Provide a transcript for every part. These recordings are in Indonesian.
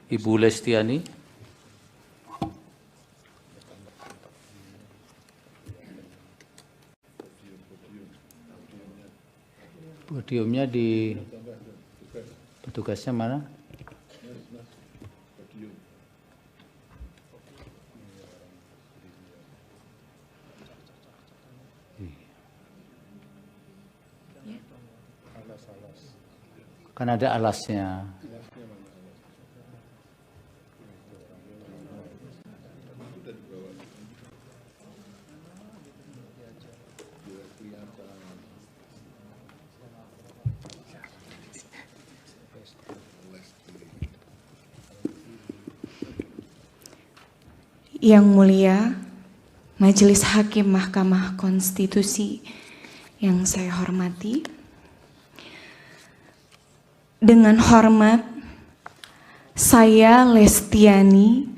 Ibu Lestiani. Podiumnya di petugasnya mana? Kan ada alasnya. Yang mulia, Majelis Hakim Mahkamah Konstitusi yang saya hormati, dengan hormat, saya Lestiani,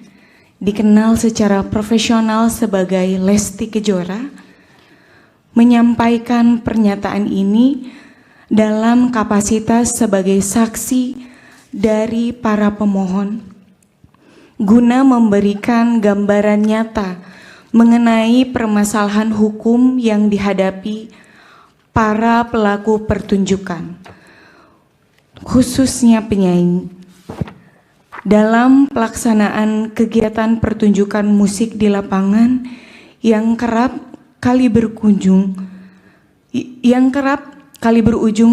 dikenal secara profesional sebagai Lesti Kejora, menyampaikan pernyataan ini dalam kapasitas sebagai saksi dari para pemohon, guna memberikan gambaran nyata mengenai permasalahan hukum yang dihadapi para pelaku pertunjukan, khususnya penyanyi, dalam pelaksanaan kegiatan pertunjukan musik di lapangan yang kerap kali berujung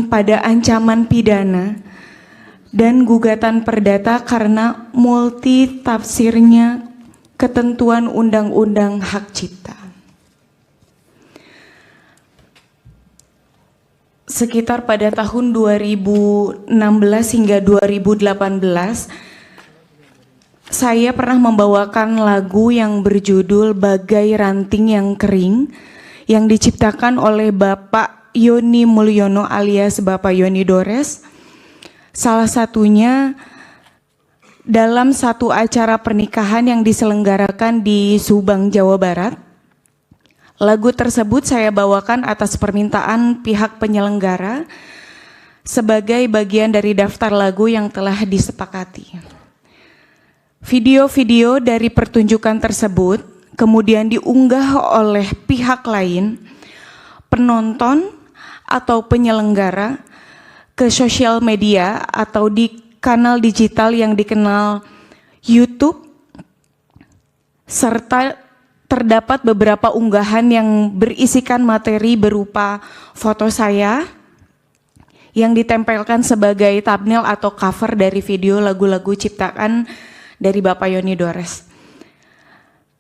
pada ancaman pidana dan gugatan perdata karena multi tafsirnya ketentuan Undang-Undang Hak Cipta. Sekitar pada tahun 2016 hingga 2018, saya pernah membawakan lagu yang berjudul Bagai Ranting yang Kering yang diciptakan oleh Bapak Yoni Mulyono alias Bapak Yoni Dores. Salah satunya dalam satu acara pernikahan yang diselenggarakan di Subang, Jawa Barat. Lagu tersebut saya bawakan atas permintaan pihak penyelenggara sebagai bagian dari daftar lagu yang telah disepakati. Video-video dari pertunjukan tersebut kemudian diunggah oleh pihak lain, penonton atau penyelenggara, ke sosial media atau di kanal digital yang dikenal YouTube, serta terdapat beberapa unggahan yang berisikan materi berupa foto saya yang ditempelkan sebagai thumbnail atau cover dari video lagu-lagu ciptaan dari Bapak Yoni Dores.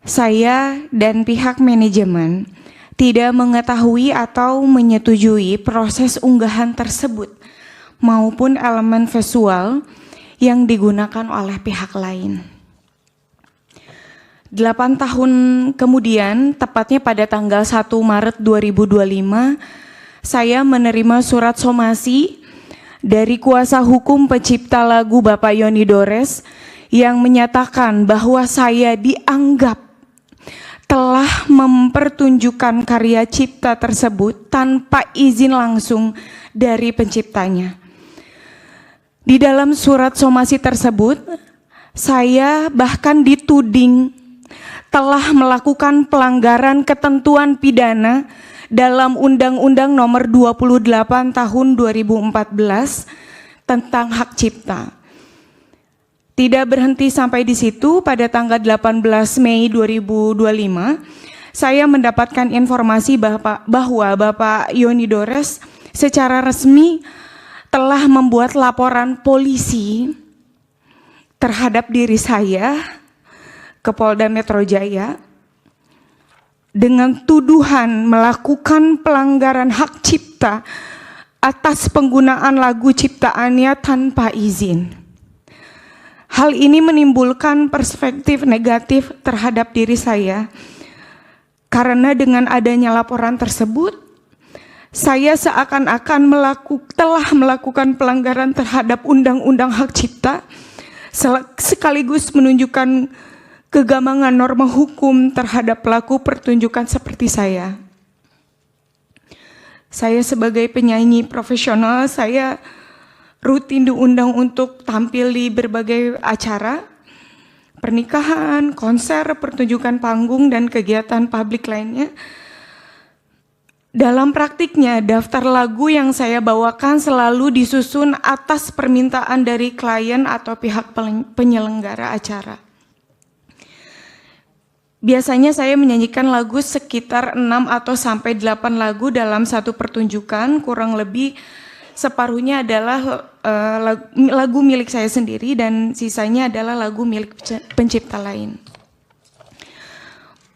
Saya dan pihak manajemen tidak mengetahui atau menyetujui proses unggahan tersebut maupun elemen visual yang digunakan oleh pihak lain. 8 tahun kemudian, tepatnya pada tanggal 1 Maret 2025, saya menerima surat somasi dari kuasa hukum pencipta lagu Bapak Yoni Dores yang menyatakan bahwa saya dianggap telah mempertunjukkan karya cipta tersebut tanpa izin langsung dari penciptanya. Di dalam surat somasi tersebut, saya bahkan dituding telah melakukan pelanggaran ketentuan pidana dalam Undang-Undang Nomor 28 Tahun 2014 tentang hak cipta. Tidak berhenti sampai di situ, pada tanggal 18 Mei 2025, saya mendapatkan informasi bahwa Bapak Yoni Dores secara resmi telah membuat laporan polisi terhadap diri saya ke Polda Metro Jaya dengan tuduhan melakukan pelanggaran hak cipta atas penggunaan lagu ciptaannya tanpa izin. Hal ini menimbulkan perspektif negatif terhadap diri saya karena dengan adanya laporan tersebut, saya seakan-akan telah melakukan pelanggaran terhadap Undang-Undang Hak Cipta, sekaligus menunjukkan kegambangan norma hukum terhadap pelaku pertunjukan seperti saya. Saya sebagai penyanyi profesional, saya rutin diundang untuk tampil di berbagai acara, pernikahan, konser, pertunjukan panggung, dan kegiatan publik lainnya. Dalam praktiknya, daftar lagu yang saya bawakan selalu disusun atas permintaan dari klien atau pihak penyelenggara acara. Biasanya saya menyanyikan lagu sekitar 6 atau sampai 8 lagu dalam satu pertunjukan, kurang lebih separuhnya adalah lagu milik saya sendiri dan sisanya adalah lagu milik pencipta lain.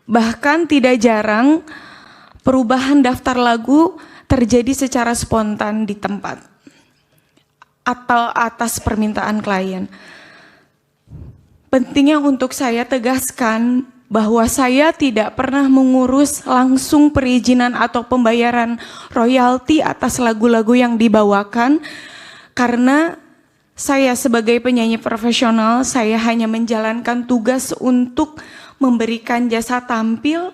Bahkan tidak jarang perubahan daftar lagu terjadi secara spontan di tempat atau atas permintaan klien. Pentingnya untuk saya tegaskan bahwa saya tidak pernah mengurus langsung perizinan atau pembayaran royalti atas lagu-lagu yang dibawakan, karena saya sebagai penyanyi profesional, saya hanya menjalankan tugas untuk memberikan jasa tampil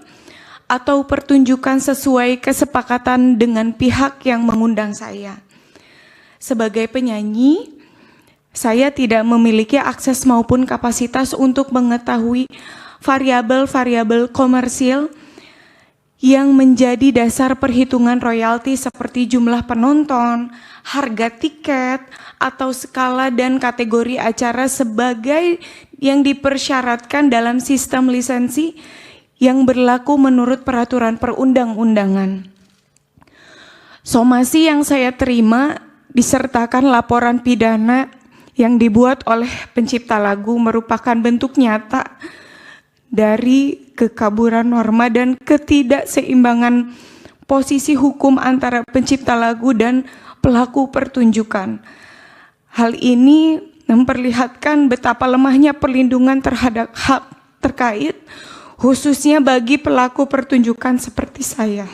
atau pertunjukan sesuai kesepakatan dengan pihak yang mengundang saya. Sebagai penyanyi, saya tidak memiliki akses maupun kapasitas untuk mengetahui variabel-variabel komersil yang menjadi dasar perhitungan royalti seperti jumlah penonton, harga tiket, atau skala dan kategori acara sebagai yang dipersyaratkan dalam sistem lisensi yang berlaku menurut peraturan perundang-undangan. Somasi yang saya terima disertakan laporan pidana yang dibuat oleh pencipta lagu merupakan bentuk nyata dari kekaburan norma dan ketidakseimbangan posisi hukum antara pencipta lagu dan pelaku pertunjukan. Hal ini memperlihatkan betapa lemahnya perlindungan terhadap hak terkait, khususnya bagi pelaku pertunjukan seperti saya,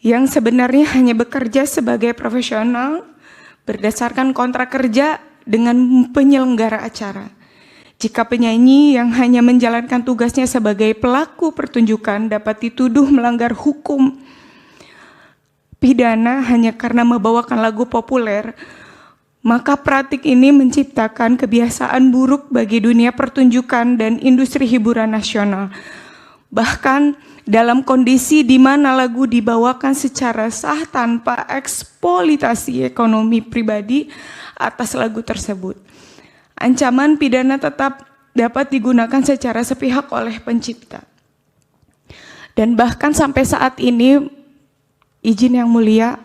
yang sebenarnya hanya bekerja sebagai profesional berdasarkan kontrak kerja dengan penyelenggara acara. Jika penyanyi yang hanya menjalankan tugasnya sebagai pelaku pertunjukan dapat dituduh melanggar hukum pidana hanya karena membawakan lagu populer, maka praktik ini menciptakan kebiasaan buruk bagi dunia pertunjukan dan industri hiburan nasional. Bahkan dalam kondisi di mana lagu dibawakan secara sah tanpa eksploitasi ekonomi pribadi atas lagu tersebut. Ancaman pidana tetap dapat digunakan secara sepihak oleh pencipta. Dan bahkan sampai saat ini, izin yang mulia,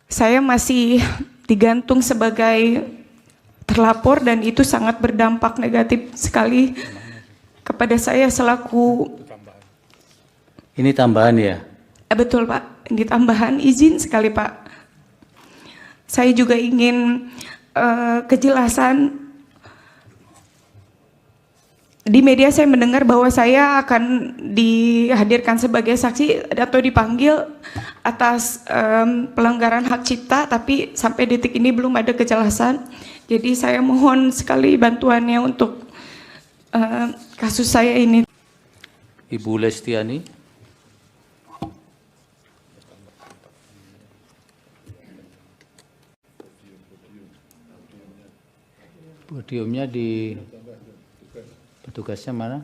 saya masih digantung sebagai terlapor dan itu sangat berdampak negatif sekali kepada saya selaku. Ini tambahan ya? Betul Pak, ini tambahan, izin sekali Pak. Saya juga ingin kejelasan. Di media saya mendengar bahwa saya akan dihadirkan sebagai saksi atau dipanggil atas pelanggaran hak cipta, tapi sampai detik ini belum ada kejelasan. Jadi saya mohon sekali bantuannya untuk kasus saya ini. Ibu Lestiani. Podiumnya di petugasnya mana?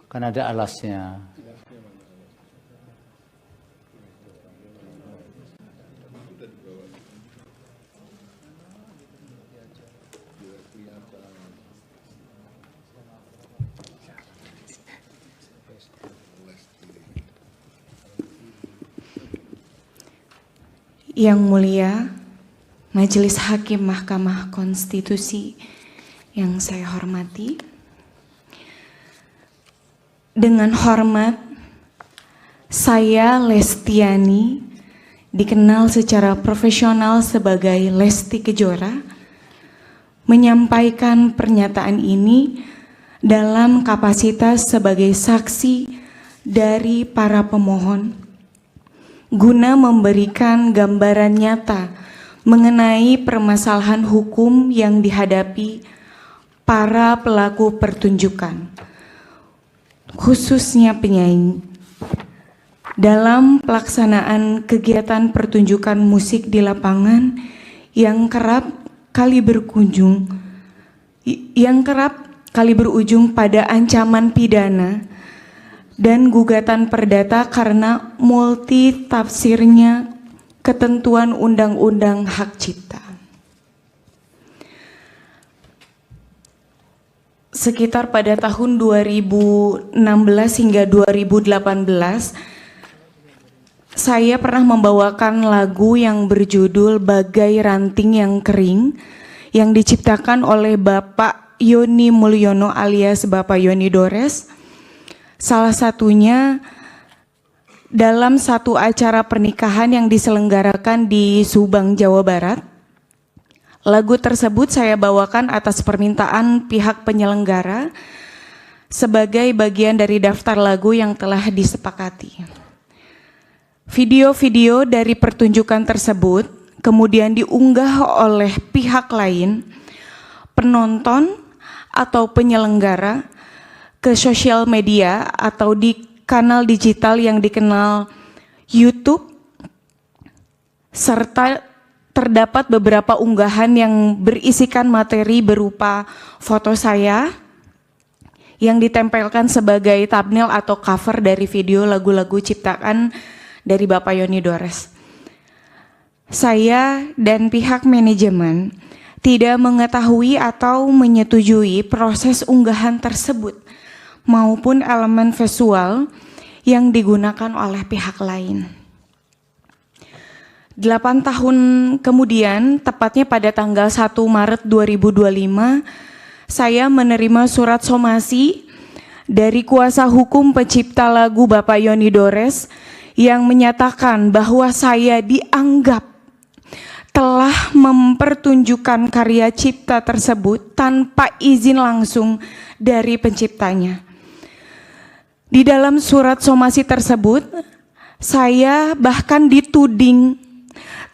Kan ada alasnya. Yang mulia, Majelis Hakim Mahkamah Konstitusi yang saya hormati, dengan hormat, saya Lestiani, dikenal secara profesional sebagai Lesti Kejora, menyampaikan pernyataan ini dalam kapasitas sebagai saksi dari para pemohon, guna memberikan gambaran nyata mengenai permasalahan hukum yang dihadapi para pelaku pertunjukan, khususnya penyanyi, dalam pelaksanaan kegiatan pertunjukan musik di lapangan yang kerap kali berujung pada ancaman pidana dan gugatan perdata karena multi tafsirnya ketentuan Undang-Undang Hak Cipta. Sekitar pada tahun 2016 hingga 2018, saya pernah membawakan lagu yang berjudul Bagai Ranting yang Kering yang diciptakan oleh Bapak Yoni Mulyono alias Bapak Yoni Dores. Salah satunya dalam satu acara pernikahan yang diselenggarakan di Subang, Jawa Barat. Lagu tersebut saya bawakan atas permintaan pihak penyelenggara sebagai bagian dari daftar lagu yang telah disepakati. Video-video dari pertunjukan tersebut kemudian diunggah oleh pihak lain, penonton atau penyelenggara, ke sosial media atau di kanal digital yang dikenal YouTube, serta terdapat beberapa unggahan yang berisikan materi berupa foto saya yang ditempelkan sebagai thumbnail atau cover dari video lagu-lagu ciptaan dari Bapak Yoni Dores. Saya dan pihak manajemen tidak mengetahui atau menyetujui proses unggahan tersebut maupun elemen visual yang digunakan oleh pihak lain. 8 tahun kemudian, tepatnya pada tanggal 1 Maret 2025, saya menerima surat somasi dari kuasa hukum pencipta lagu Bapak Yoni Dores yang menyatakan bahwa saya dianggap telah mempertunjukkan karya cipta tersebut tanpa izin langsung dari penciptanya. Di dalam surat somasi tersebut, saya bahkan dituding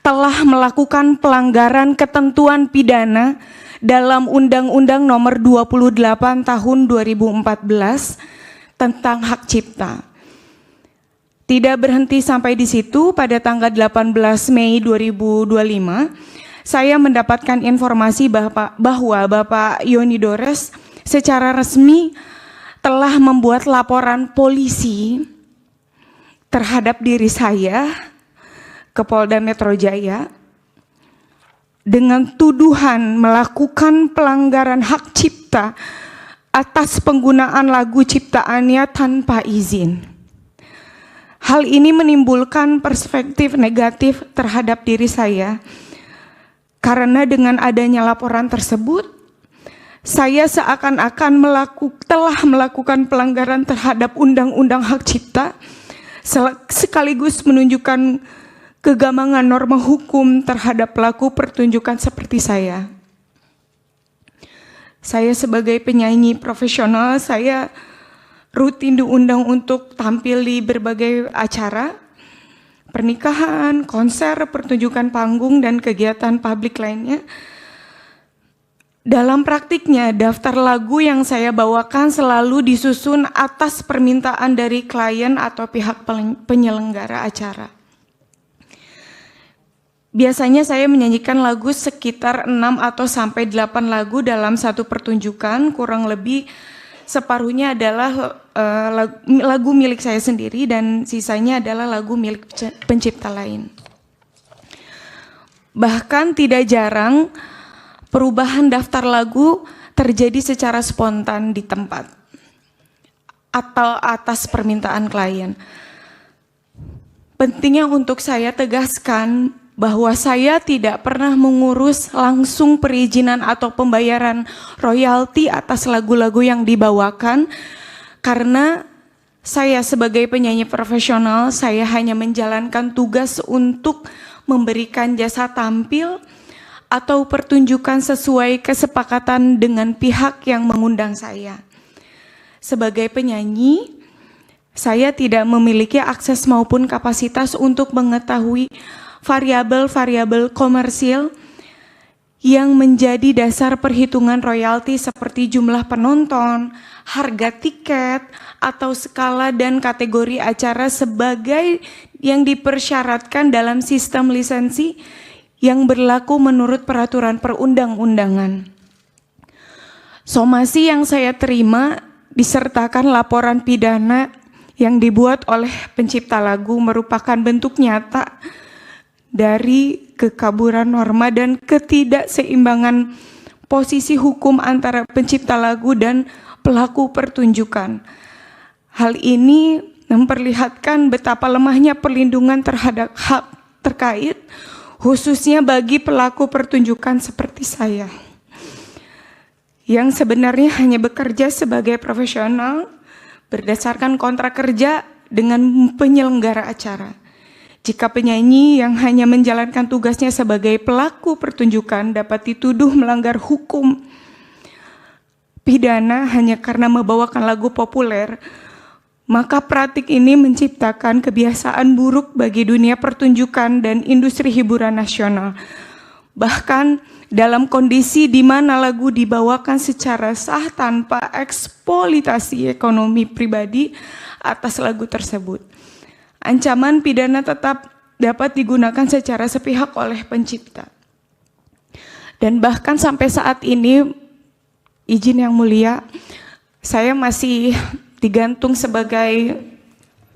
telah melakukan pelanggaran ketentuan pidana dalam Undang-Undang Nomor 28 Tahun 2014 tentang hak cipta. Tidak berhenti sampai di situ, pada tanggal 18 Mei 2025, saya mendapatkan informasi bahwa Bapak Yoni Dores secara resmi telah membuat laporan polisi terhadap diri saya ke Polda Metro Jaya dengan tuduhan melakukan pelanggaran hak cipta atas penggunaan lagu ciptaannya tanpa izin. Hal ini menimbulkan perspektif negatif terhadap diri saya karena dengan adanya laporan tersebut, saya seakan-akan telah melakukan pelanggaran terhadap Undang-Undang Hak Cipta, sekaligus menunjukkan kegambangan norma hukum terhadap pelaku pertunjukan seperti saya. Saya sebagai penyanyi profesional, saya rutin diundang untuk tampil di berbagai acara, pernikahan, konser, pertunjukan panggung, dan kegiatan publik lainnya. Dalam praktiknya, daftar lagu yang saya bawakan selalu disusun atas permintaan dari klien atau pihak penyelenggara acara. Biasanya saya menyanyikan lagu sekitar 6 atau sampai 8 lagu dalam satu pertunjukan, kurang lebih separuhnya adalah lagu milik saya sendiri dan sisanya adalah lagu milik pencipta lain. Bahkan tidak jarang perubahan daftar lagu terjadi secara spontan di tempat atau atas permintaan klien. Pentingnya untuk saya tegaskan bahwa saya tidak pernah mengurus langsung perizinan atau pembayaran royalti atas lagu-lagu yang dibawakan, karena saya sebagai penyanyi profesional, saya hanya menjalankan tugas untuk memberikan jasa tampil atau pertunjukan sesuai kesepakatan dengan pihak yang mengundang saya. Sebagai penyanyi, saya tidak memiliki akses maupun kapasitas untuk mengetahui variabel-variabel komersil yang menjadi dasar perhitungan royalti seperti jumlah penonton, harga tiket, atau skala dan kategori acara sebagai yang dipersyaratkan dalam sistem lisensi yang berlaku menurut peraturan perundang-undangan. Somasi yang saya terima disertakan laporan pidana yang dibuat oleh pencipta lagu merupakan bentuk nyata dari kekaburan norma dan ketidakseimbangan posisi hukum antara pencipta lagu dan pelaku pertunjukan. Hal ini memperlihatkan betapa lemahnya perlindungan terhadap hak terkait, khususnya bagi pelaku pertunjukan seperti saya, yang sebenarnya hanya bekerja sebagai profesional berdasarkan kontrak kerja dengan penyelenggara acara. Jika penyanyi yang hanya menjalankan tugasnya sebagai pelaku pertunjukan dapat dituduh melanggar hukum pidana hanya karena membawakan lagu populer, maka praktik ini menciptakan kebiasaan buruk bagi dunia pertunjukan dan industri hiburan nasional. Bahkan dalam kondisi di mana lagu dibawakan secara sah tanpa eksploitasi ekonomi pribadi atas lagu tersebut. Ancaman pidana tetap dapat digunakan secara sepihak oleh pencipta. Dan bahkan sampai saat ini, izin yang mulia, saya masih digantung sebagai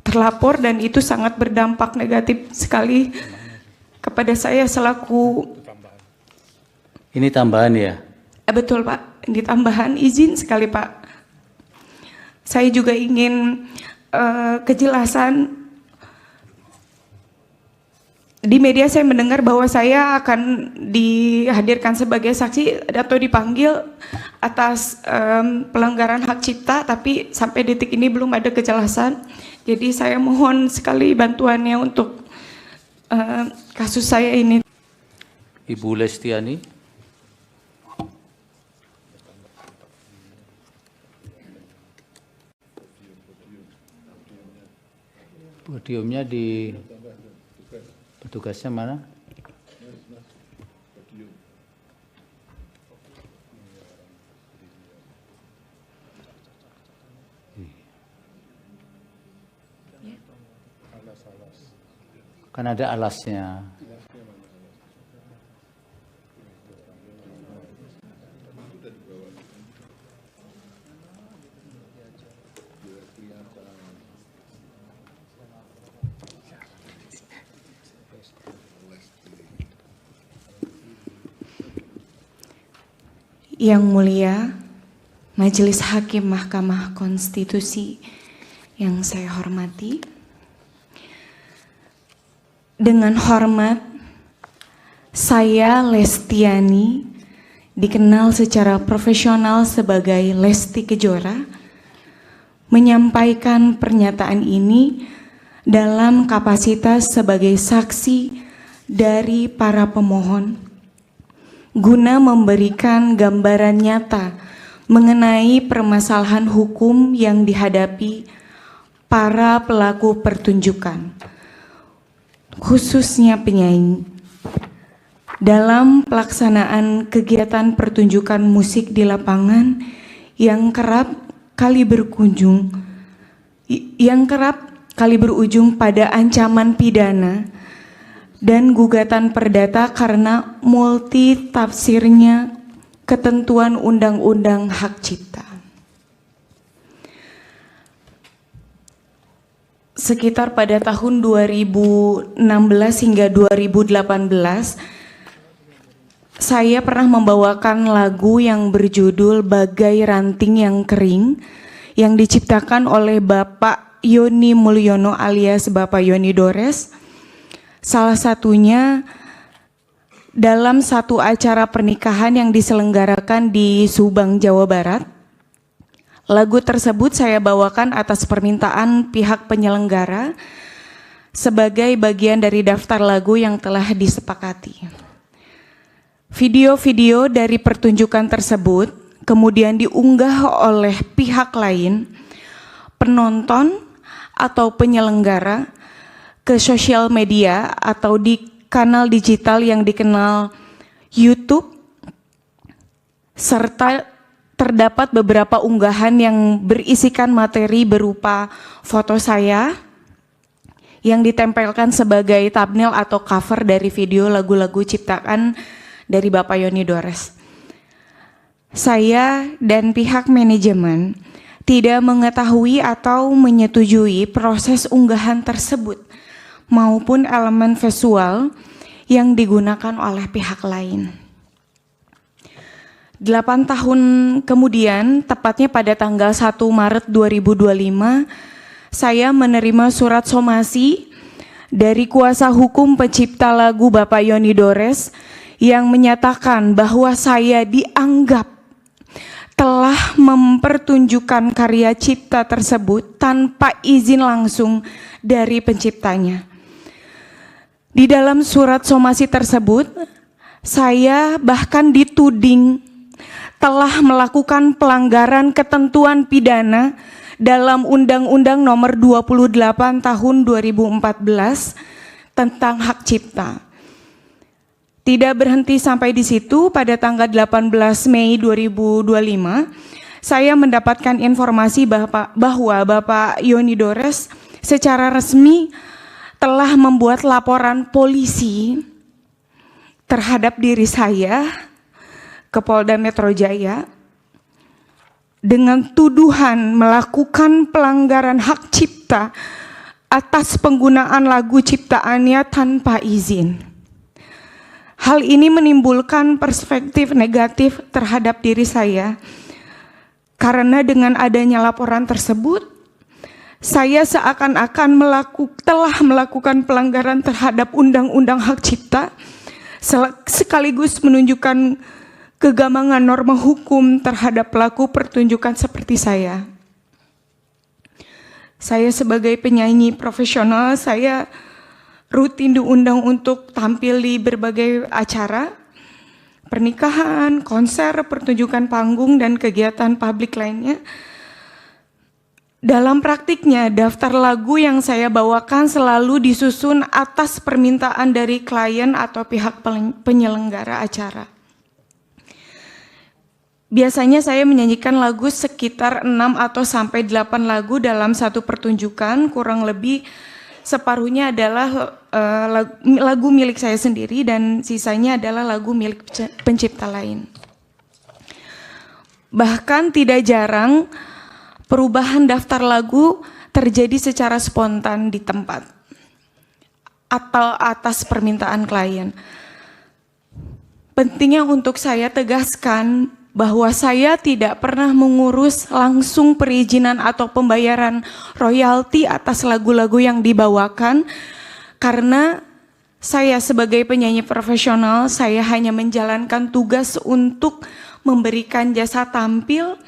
terlapor dan itu sangat berdampak negatif sekali kepada saya selaku. Ini tambahan ya? Betul Pak, ini tambahan, izin sekali Pak. Saya juga ingin kejelasan. Di media saya mendengar bahwa saya akan dihadirkan sebagai saksi atau dipanggil atas pelanggaran hak cipta, tapi sampai detik ini belum ada kejelasan. Jadi saya mohon sekali bantuannya untuk kasus saya ini. Ibu Lestiani. Podiumnya di petugasnya mana? Kan ada alasnya. Yang mulia, Majelis Hakim Mahkamah Konstitusi yang saya hormati, dengan hormat, saya Lestiani, dikenal secara profesional sebagai Lesti Kejora, menyampaikan pernyataan ini dalam kapasitas sebagai saksi dari para pemohon, guna memberikan gambaran nyata mengenai permasalahan hukum yang dihadapi para pelaku pertunjukan, khususnya penyanyi, dalam pelaksanaan kegiatan pertunjukan musik di lapangan yang kerap kali berujung pada ancaman pidana dan gugatan perdata karena multi tafsirnya ketentuan undang-undang hak cipta. Sekitar pada tahun 2016 hingga 2018, saya pernah membawakan lagu yang berjudul Bagai Ranting yang Kering yang diciptakan oleh Bapak Yoni Mulyono alias Bapak Yoni Dores. Salah satunya dalam satu acara pernikahan yang diselenggarakan di Subang, Jawa Barat. Lagu tersebut saya bawakan atas permintaan pihak penyelenggara sebagai bagian dari daftar lagu yang telah disepakati. Video-video dari pertunjukan tersebut kemudian diunggah oleh pihak lain, penonton atau penyelenggara, ke sosial media atau di kanal digital yang dikenal YouTube, serta terdapat beberapa unggahan yang berisikan materi berupa foto saya yang ditempelkan sebagai thumbnail atau cover dari video lagu-lagu ciptaan dari Bapak Yoni Dores. Saya dan pihak manajemen tidak mengetahui atau menyetujui proses unggahan tersebut maupun elemen visual yang digunakan oleh pihak lain. 8 tahun kemudian, tepatnya pada tanggal 1 Maret 2025, saya menerima surat somasi dari kuasa hukum pencipta lagu Bapak Yoni Dores yang menyatakan bahwa saya dianggap telah mempertunjukkan karya cipta tersebut tanpa izin langsung dari penciptanya. Di dalam surat somasi tersebut, saya bahkan dituding telah melakukan pelanggaran ketentuan pidana dalam Undang-Undang Nomor 28 Tahun 2014 tentang hak cipta. Tidak berhenti sampai di situ, pada tanggal 18 Mei 2025, saya mendapatkan informasi bahwa Bapak Yoni Dores secara resmi telah membuat laporan polisi terhadap diri saya ke Polda Metro Jaya dengan tuduhan melakukan pelanggaran hak cipta atas penggunaan lagu ciptaannya tanpa izin. Hal ini menimbulkan perspektif negatif terhadap diri saya, karena dengan adanya laporan tersebut, saya seakan-akan telah melakukan pelanggaran terhadap Undang-Undang Hak Cipta, sekaligus menunjukkan kegamangan norma hukum terhadap pelaku pertunjukan seperti saya. Saya sebagai penyanyi profesional, saya rutin diundang untuk tampil di berbagai acara, pernikahan, konser, pertunjukan panggung, dan kegiatan publik lainnya. Dalam praktiknya, daftar lagu yang saya bawakan selalu disusun atas permintaan dari klien atau pihak penyelenggara acara. Biasanya saya menyanyikan lagu sekitar 6 atau sampai 8 lagu dalam satu pertunjukan, kurang lebih separuhnya adalah lagu milik saya sendiri dan sisanya adalah lagu milik pencipta lain. Bahkan tidak jarang perubahan daftar lagu terjadi secara spontan di tempat atau atas permintaan klien. Pentingnya untuk saya tegaskan bahwa saya tidak pernah mengurus langsung perizinan atau pembayaran royalti atas lagu-lagu yang dibawakan, karena saya sebagai penyanyi profesional, saya hanya menjalankan tugas untuk memberikan jasa tampil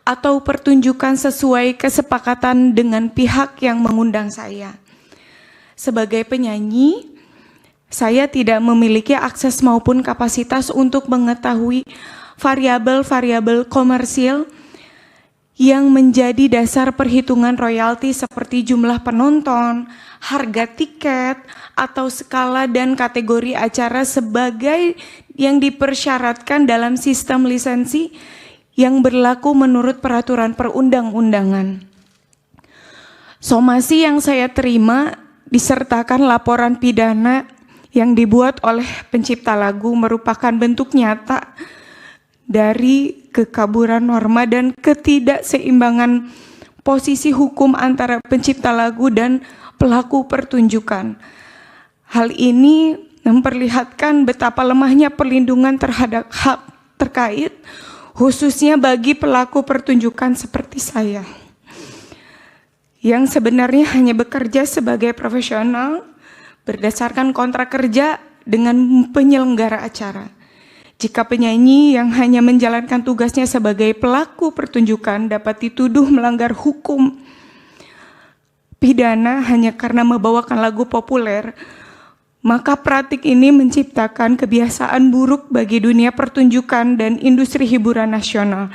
atau pertunjukan sesuai kesepakatan dengan pihak yang mengundang saya. Sebagai penyanyi, saya tidak memiliki akses maupun kapasitas untuk mengetahui variabel-variabel komersil yang menjadi dasar perhitungan royalti seperti jumlah penonton, harga tiket, atau skala dan kategori acara sebagai yang dipersyaratkan dalam sistem lisensi yang berlaku menurut peraturan perundang-undangan. Somasi yang saya terima disertakan laporan pidana yang dibuat oleh pencipta lagu merupakan bentuk nyata dari kekaburan norma dan ketidakseimbangan posisi hukum antara pencipta lagu dan pelaku pertunjukan. Hal ini memperlihatkan betapa lemahnya perlindungan terhadap hak terkait, khususnya bagi pelaku pertunjukan seperti saya, yang sebenarnya hanya bekerja sebagai profesional berdasarkan kontrak kerja dengan penyelenggara acara. Jika penyanyi yang hanya menjalankan tugasnya sebagai pelaku pertunjukan dapat dituduh melanggar hukum pidana hanya karena membawakan lagu populer, maka praktik ini menciptakan kebiasaan buruk bagi dunia pertunjukan dan industri hiburan nasional,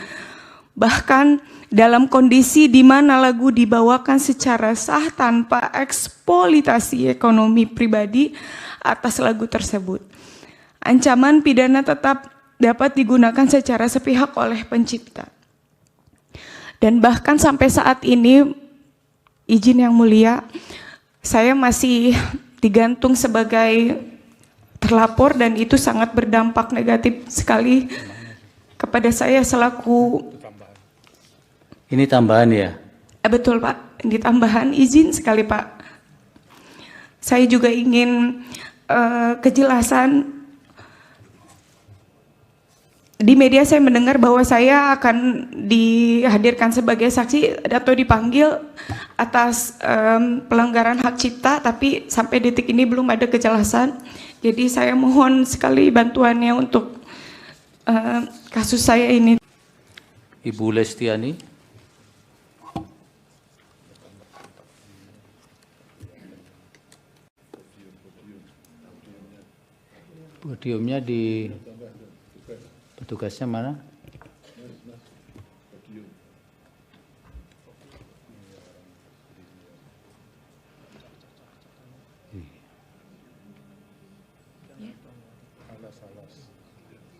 Bahkan dalam kondisi di mana lagu dibawakan secara sah tanpa eksploitasi ekonomi pribadi atas lagu tersebut. Ancaman pidana tetap dapat digunakan secara sepihak oleh pencipta. Dan bahkan sampai saat ini, izin yang mulia, saya masih digantung sebagai terlapor dan itu sangat berdampak negatif sekali kepada saya selaku. Ini tambahan ya? Betul Pak, ini tambahan, izin sekali Pak. Saya juga ingin kejelasan. Di media saya mendengar bahwa saya akan dihadirkan sebagai saksi atau dipanggil atas pelanggaran hak cipta, tapi sampai detik ini belum ada kejelasan. Jadi saya mohon sekali bantuannya untuk kasus saya ini. Ibu Lestiani. Podiumnya di petugasnya mana?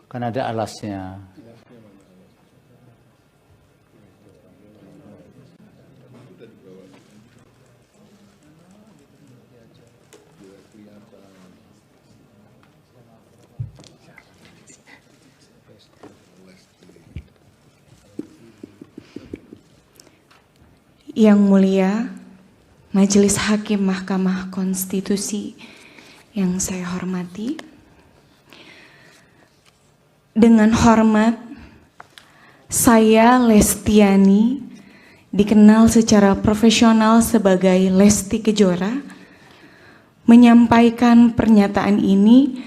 Kan ada alasnya. Yang mulia, Majelis Hakim Mahkamah Konstitusi yang saya hormati, dengan hormat, saya Lestiani, dikenal secara profesional sebagai Lesti Kejora, menyampaikan pernyataan ini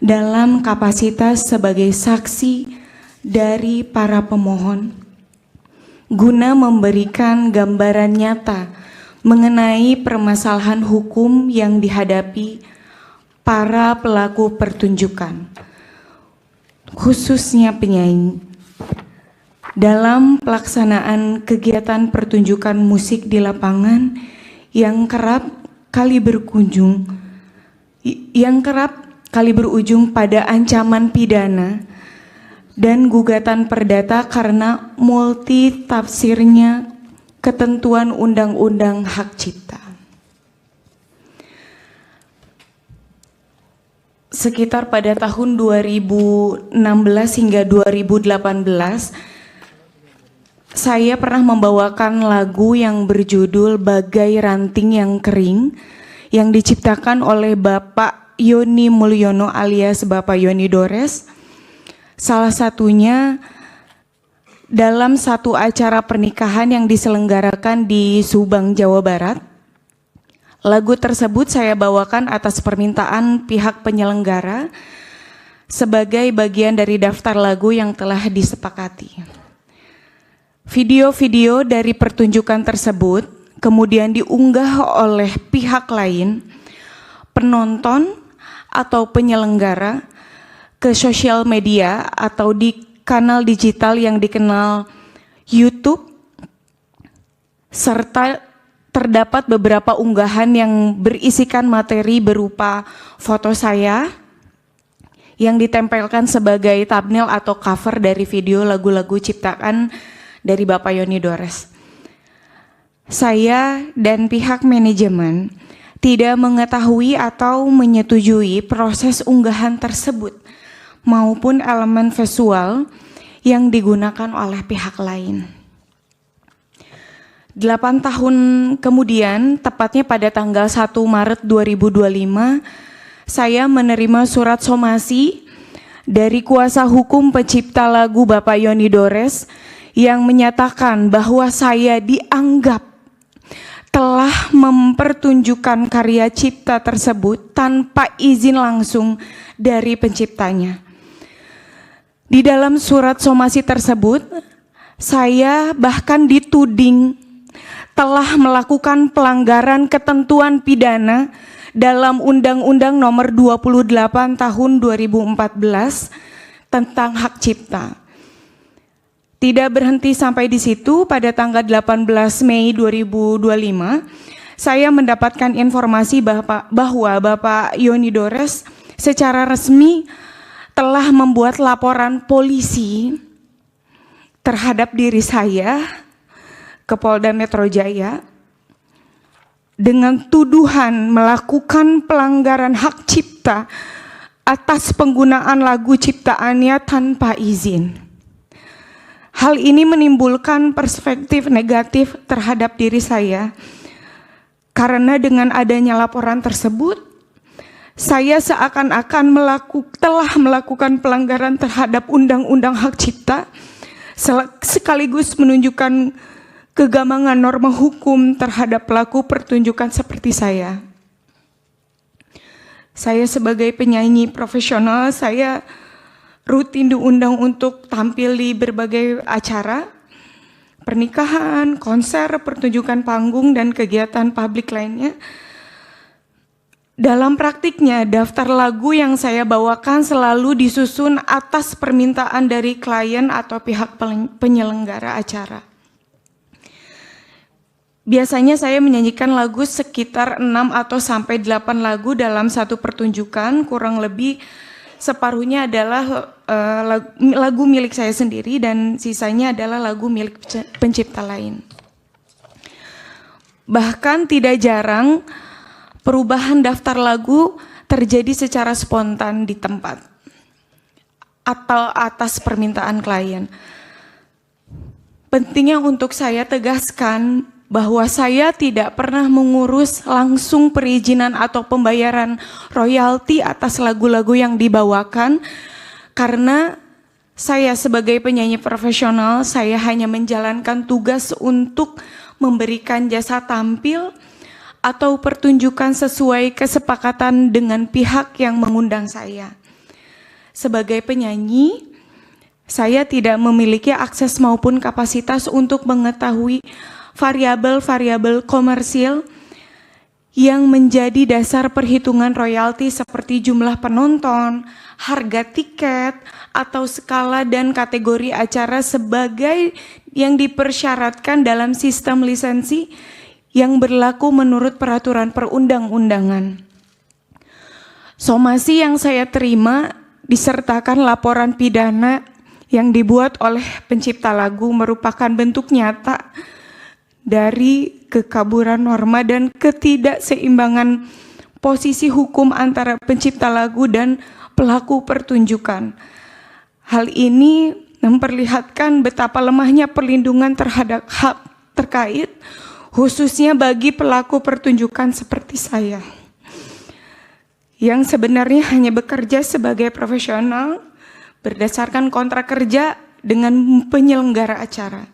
dalam kapasitas sebagai saksi dari para pemohon, guna memberikan gambaran nyata mengenai permasalahan hukum yang dihadapi para pelaku pertunjukan, khususnya penyanyi, dalam pelaksanaan kegiatan pertunjukan musik di lapangan yang kerap kali berujung pada ancaman pidana dan gugatan perdata karena multi tafsirnya ketentuan Undang-Undang Hak Cipta. Sekitar pada tahun 2016 hingga 2018, saya pernah membawakan lagu yang berjudul Bagai Ranting yang Kering yang diciptakan oleh Bapak Yoni Mulyono alias Bapak Yoni Dores. Salah satunya dalam satu acara pernikahan yang diselenggarakan di Subang, Jawa Barat. Lagu tersebut saya bawakan atas permintaan pihak penyelenggara sebagai bagian dari daftar lagu yang telah disepakati. Video-video dari pertunjukan tersebut kemudian diunggah oleh pihak lain, penonton atau penyelenggara, ke sosial media atau di kanal digital yang dikenal YouTube, serta terdapat beberapa unggahan yang berisikan materi berupa foto saya yang ditempelkan sebagai thumbnail atau cover dari video lagu-lagu ciptaan dari Bapak Yoni Dores. Saya dan pihak manajemen tidak mengetahui atau menyetujui proses unggahan tersebut maupun elemen visual yang digunakan oleh pihak lain. 8 tahun kemudian, tepatnya pada tanggal 1 Maret 2025, saya menerima surat somasi dari kuasa hukum pencipta lagu Bapak Yoni Dores yang menyatakan bahwa saya dianggap telah mempertunjukkan karya cipta tersebut tanpa izin langsung dari penciptanya. Di dalam surat somasi tersebut, saya bahkan dituding telah melakukan pelanggaran ketentuan pidana dalam Undang-Undang Nomor 28 Tahun 2014 tentang hak cipta. Tidak berhenti sampai di situ, pada tanggal 18 Mei 2025, saya mendapatkan informasi bahwa Bapak Yoni Dores secara resmi telah membuat laporan polisi terhadap diri saya ke Polda Metro Jaya dengan tuduhan melakukan pelanggaran hak cipta atas penggunaan lagu ciptaannya tanpa izin. Hal ini menimbulkan perspektif negatif terhadap diri saya, karena dengan adanya laporan tersebut, saya seakan-akan telah melakukan pelanggaran terhadap Undang-Undang Hak Cipta, sekaligus menunjukkan kegamangan norma hukum terhadap pelaku pertunjukan seperti saya. Saya sebagai penyanyi profesional, saya rutin diundang untuk tampil di berbagai acara, pernikahan, konser, pertunjukan panggung, dan kegiatan publik lainnya. Dalam praktiknya, daftar lagu yang saya bawakan selalu disusun atas permintaan dari klien atau pihak penyelenggara acara. Biasanya saya menyanyikan lagu sekitar 6 atau sampai 8 lagu dalam satu pertunjukan, kurang lebih separuhnya adalah lagu milik saya sendiri dan sisanya adalah lagu milik pencipta lain. Bahkan tidak jarang perubahan daftar lagu terjadi secara spontan di tempat atau atas permintaan klien. Pentingnya untuk saya tegaskan bahwa saya tidak pernah mengurus langsung perizinan atau pembayaran royalti atas lagu-lagu yang dibawakan, karena saya sebagai penyanyi profesional, saya hanya menjalankan tugas untuk memberikan jasa tampil atau pertunjukan sesuai kesepakatan dengan pihak yang mengundang saya. Sebagai penyanyi, saya tidak memiliki akses maupun kapasitas untuk mengetahui variabel-variabel komersil yang menjadi dasar perhitungan royalti seperti jumlah penonton, harga tiket, atau skala dan kategori acara sebagai yang dipersyaratkan dalam sistem lisensi yang berlaku menurut peraturan perundang-undangan. Somasi yang saya terima disertakan laporan pidana yang dibuat oleh pencipta lagu merupakan bentuk nyata dari kekaburan norma dan ketidakseimbangan posisi hukum antara pencipta lagu dan pelaku pertunjukan. Hal ini memperlihatkan betapa lemahnya perlindungan terhadap hak terkait, khususnya bagi pelaku pertunjukan seperti saya, yang sebenarnya hanya bekerja sebagai profesional berdasarkan kontrak kerja dengan penyelenggara acara.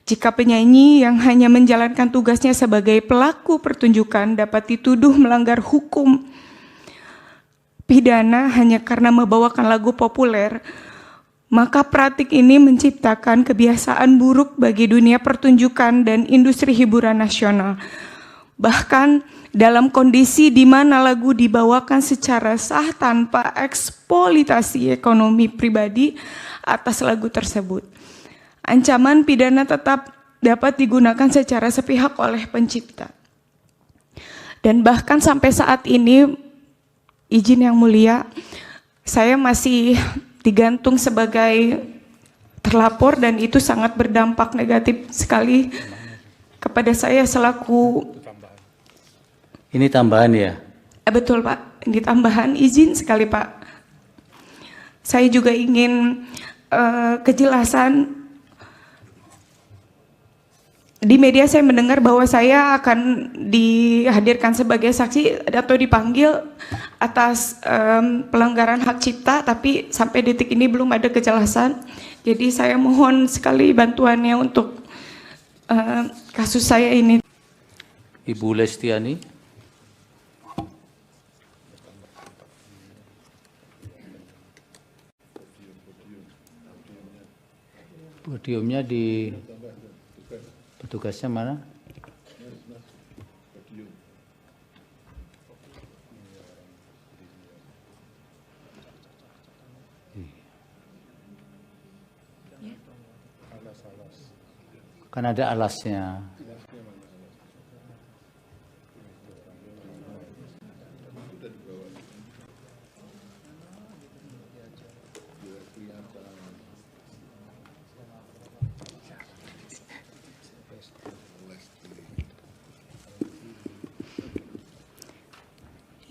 Jika penyanyi yang hanya menjalankan tugasnya sebagai pelaku pertunjukan dapat dituduh melanggar hukum pidana hanya karena membawakan lagu populer, maka praktik ini menciptakan kebiasaan buruk bagi dunia pertunjukan dan industri hiburan nasional. Bahkan dalam kondisi di mana lagu dibawakan secara sah tanpa eksploitasi ekonomi pribadi atas lagu tersebut. Ancaman pidana tetap dapat digunakan secara sepihak oleh pencipta. Dan bahkan sampai saat ini, izin yang mulia, saya masih digantung sebagai terlapor dan itu sangat berdampak negatif sekali kepada saya selaku. Ini tambahan ya? Betul Pak, ini tambahan, izin sekali Pak. Saya juga ingin kejelasan. Di media saya mendengar bahwa saya akan dihadirkan sebagai saksi atau dipanggil atas pelanggaran hak cipta, tapi sampai detik ini belum ada kejelasan. Jadi saya mohon sekali bantuannya untuk kasus saya ini. Ibu Lestiani. Podiumnya di petugasnya mana? Kan ada alasnya.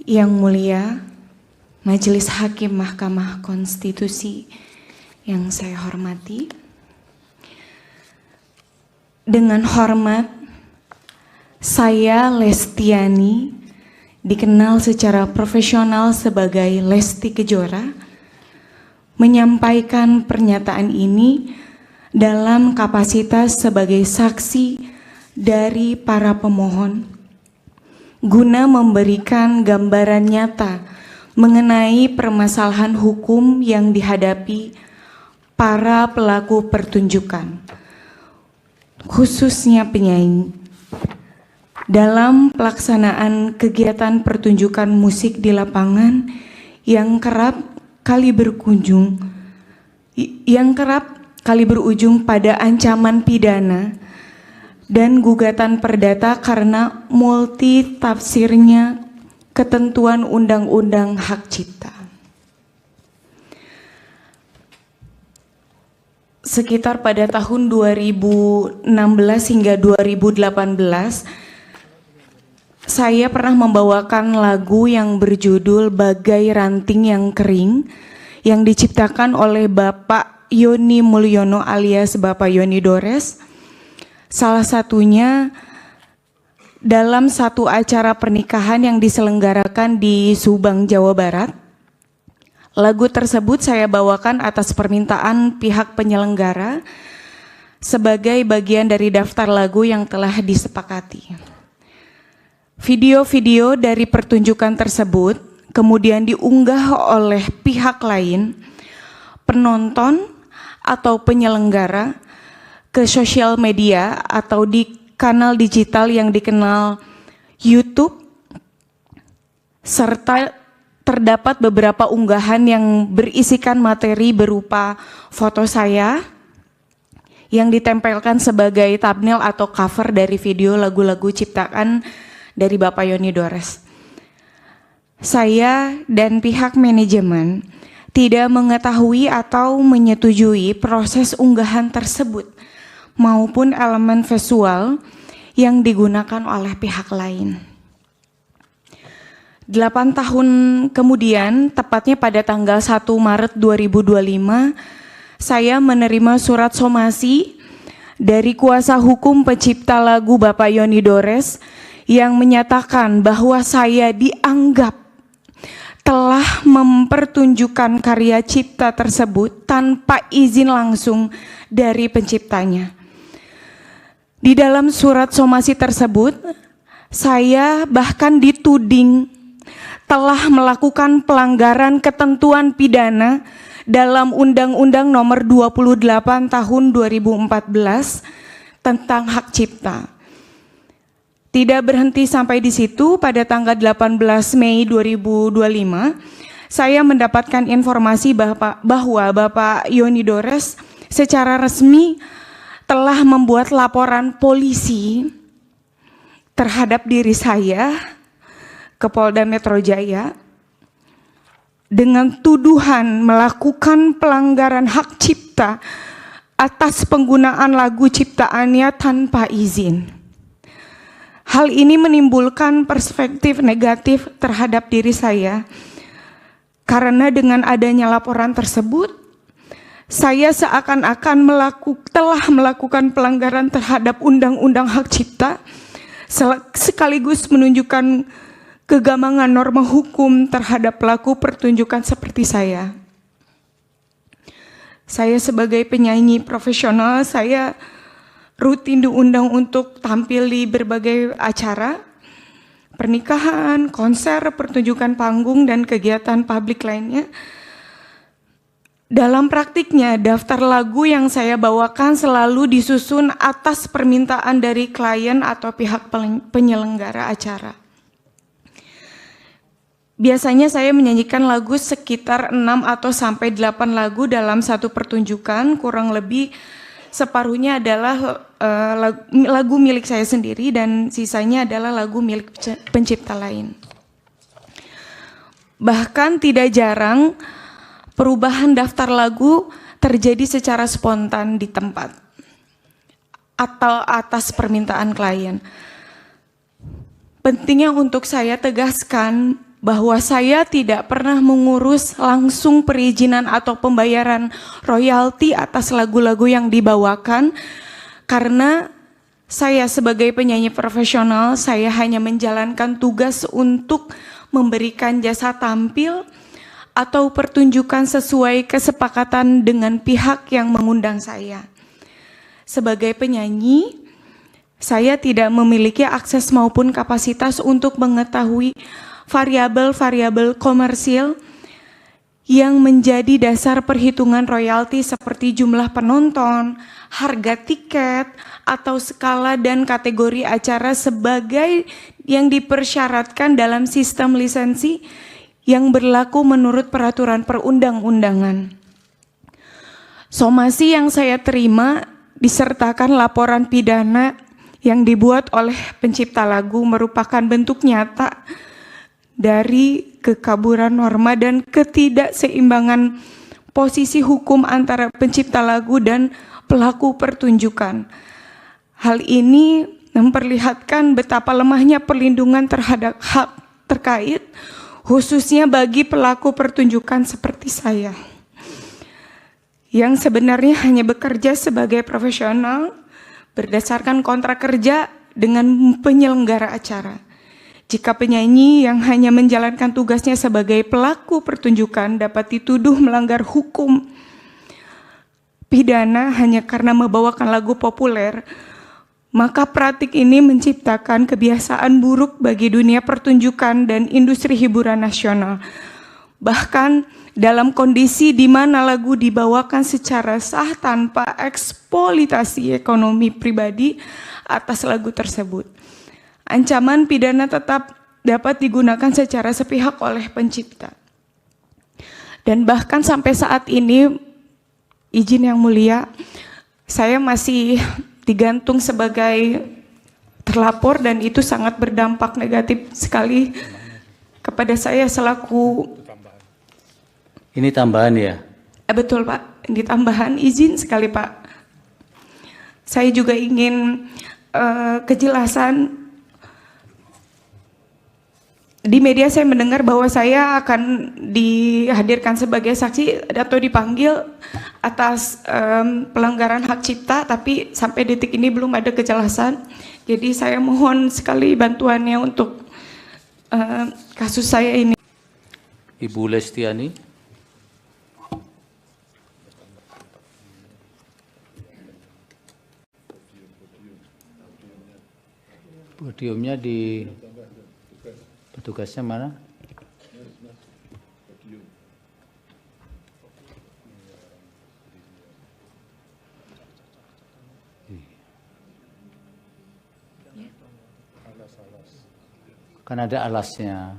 Yang mulia, Majelis Hakim Mahkamah Konstitusi yang saya hormati, dengan hormat, saya Lestiani, dikenal secara profesional sebagai Lesti Kejora, menyampaikan pernyataan ini dalam kapasitas sebagai saksi dari para pemohon, guna memberikan gambaran nyata mengenai permasalahan hukum yang dihadapi para pelaku pertunjukan, khususnya penyanyi, dalam pelaksanaan kegiatan pertunjukan musik di lapangan yang kerap kali berujung pada ancaman pidana dan gugatan perdata karena multi tafsirnya ketentuan Undang-Undang Hak Cipta. Sekitar pada tahun 2016 hingga 2018, saya pernah membawakan lagu yang berjudul Bagai Ranting yang Kering yang diciptakan oleh Bapak Yoni Mulyono alias Bapak Yoni Dores. Salah satunya dalam satu acara pernikahan yang diselenggarakan di Subang, Jawa Barat. Lagu tersebut saya bawakan atas permintaan pihak penyelenggara sebagai bagian dari daftar lagu yang telah disepakati. Video-video dari pertunjukan tersebut kemudian diunggah oleh pihak lain, penonton atau penyelenggara, ke sosial media atau di kanal digital yang dikenal YouTube, serta terdapat beberapa unggahan yang berisikan materi berupa foto saya yang ditempelkan sebagai thumbnail atau cover dari video lagu-lagu ciptaan dari Bapak Yoni Dores. Saya dan pihak manajemen tidak mengetahui atau menyetujui proses unggahan tersebut maupun elemen visual yang digunakan oleh pihak lain. 8 tahun kemudian, tepatnya pada tanggal 1 Maret 2025, saya menerima surat somasi dari kuasa hukum pencipta lagu Bapak Yoni Dores yang menyatakan bahwa saya dianggap telah mempertunjukkan karya cipta tersebut tanpa izin langsung dari penciptanya. Di dalam surat somasi tersebut, saya bahkan dituding telah melakukan pelanggaran ketentuan pidana dalam Undang-Undang Nomor 28 Tahun 2014 tentang hak cipta. Tidak berhenti sampai di situ, pada tanggal 18 Mei 2025, saya mendapatkan informasi bahwa Bapak Yoni Dores secara resmi telah membuat laporan polisi terhadap diri saya ke Polda Metro Jaya dengan tuduhan melakukan pelanggaran hak cipta atas penggunaan lagu ciptaannya tanpa izin. Hal ini menimbulkan perspektif negatif terhadap diri saya karena dengan adanya laporan tersebut, saya seakan-akan telah melakukan pelanggaran terhadap Undang-Undang Hak Cipta, sekaligus menunjukkan kegambangan norma hukum terhadap pelaku pertunjukan seperti saya. Saya sebagai penyanyi profesional, saya rutin diundang untuk tampil di berbagai acara, pernikahan, konser, pertunjukan panggung, dan kegiatan publik lainnya. Dalam praktiknya, daftar lagu yang saya bawakan selalu disusun atas permintaan dari klien atau pihak penyelenggara acara. Biasanya saya menyanyikan lagu sekitar 6 atau sampai 8 lagu dalam satu pertunjukan, kurang lebih separuhnya adalah lagu milik saya sendiri dan sisanya adalah lagu milik pencipta lain. Bahkan tidak jarang perubahan daftar lagu terjadi secara spontan di tempat atau atas permintaan klien. Pentingnya untuk saya tegaskan bahwa saya tidak pernah mengurus langsung perizinan atau pembayaran royalti atas lagu-lagu yang dibawakan, karena saya sebagai penyanyi profesional, saya hanya menjalankan tugas untuk memberikan jasa tampil atau pertunjukan sesuai kesepakatan dengan pihak yang mengundang saya. Sebagai penyanyi, saya tidak memiliki akses maupun kapasitas untuk mengetahui variabel-variabel komersil yang menjadi dasar perhitungan royalti seperti jumlah penonton, harga tiket, atau skala dan kategori acara sebagai yang dipersyaratkan dalam sistem lisensi yang berlaku menurut peraturan perundang-undangan. Somasi yang saya terima disertakan laporan pidana yang dibuat oleh pencipta lagu merupakan bentuk nyata dari kekaburan norma dan ketidakseimbangan posisi hukum antara pencipta lagu dan pelaku pertunjukan. Hal ini memperlihatkan betapa lemahnya perlindungan terhadap hak terkait, khususnya bagi pelaku pertunjukan seperti saya, yang sebenarnya hanya bekerja sebagai profesional berdasarkan kontrak kerja dengan penyelenggara acara. Jika penyanyi yang hanya menjalankan tugasnya sebagai pelaku pertunjukan dapat dituduh melanggar hukum pidana hanya karena membawakan lagu populer, maka praktik ini menciptakan kebiasaan buruk bagi dunia pertunjukan dan industri hiburan nasional. Bahkan dalam kondisi di mana lagu dibawakan secara sah tanpa eksploitasi ekonomi pribadi atas lagu tersebut. Ancaman pidana tetap dapat digunakan secara sepihak oleh pencipta. Dan bahkan sampai saat ini, izin yang mulia, saya masih digantung sebagai terlapor dan itu sangat berdampak negatif sekali kepada saya selaku. Ini tambahan ya? Betul Pak, ini tambahan, izin sekali Pak. Saya juga ingin kejelasan. Di media saya mendengar bahwa saya akan dihadirkan sebagai saksi atau dipanggil atas pelanggaran hak cipta, tapi sampai detik ini belum ada kejelasan. Jadi saya mohon sekali bantuannya untuk kasus saya ini. Ibu Lestiani. Podiumnya di petugasnya mana? Kan ada alasnya.